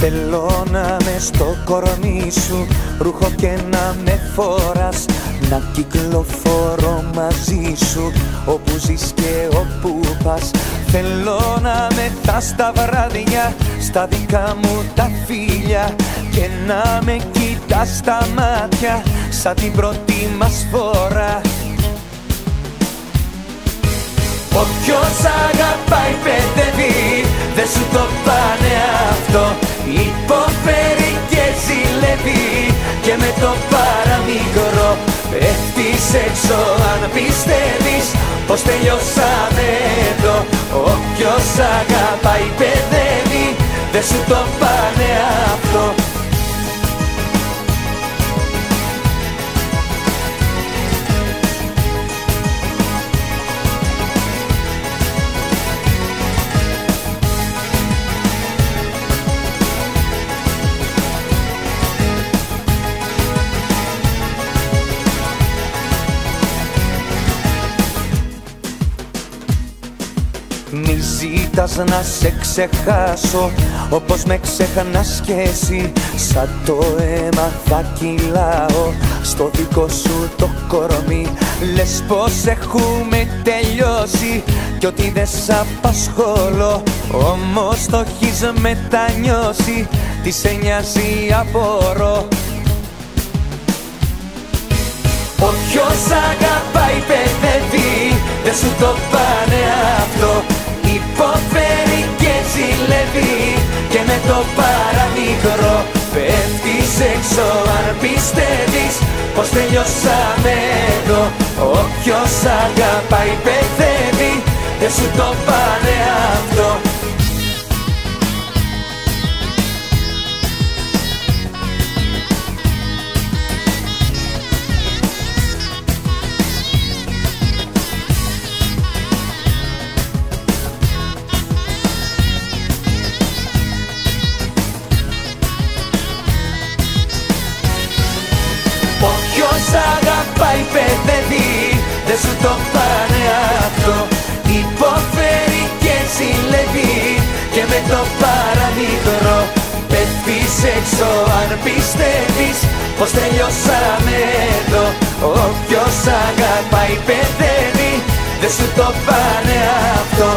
Θέλω να με στο κορμί σου, ρούχο και να με φοράς, να κυκλοφορώ μαζί σου όπου ζεις και όπου πας. Θέλω να μεθάς τα βράδια στα δικά μου τα φίλια και να με κοιτάς στα μάτια σαν την πρώτη μας φορά. Όποιος αγαπάει παιδεύει, δεν σου το πάνε αυτό. Υποφέρει και ζηλεύει και με το παραμικρό πέφτεις έξω αν πιστεύεις πως τελειώσαμε εδώ. Όποιος αγαπάει παιδεύει, δεν σου το πάνε αυτό. Μη ζητάς να σε ξεχάσω όπως με ξεχνάς κι εσύ. Σαν το αίμα θα κυλάω στο δικό σου το κορμί. Λες πως έχουμε τελειώσει κι ότι δεν σ' απασχολώ, όμως το έχεις μετανιώσει, τι σε νοιάζει απορώ. Όποιος αγαπάει παιδεύει, δεν σου το πάνε αυτό. Υποφέρει και ζηλεύει και με το παραμικρό πέφτεις έξω αν πιστεύεις πως τελειώσαμε εδώ. Όποιος αγαπάει παιδεύει, δεν σου το πάνε αυτό. Όποιος αγαπάει παιδεύει, δεν σου το πάνε αυτό. Υποφέρει και ζηλεύει και με το παραμικρό πέφτεις έξω αν πιστεύεις πως τελειώσαμε εδώ. Όποιος αγαπάει παιδεύει, δεν σου το πάνε αυτό.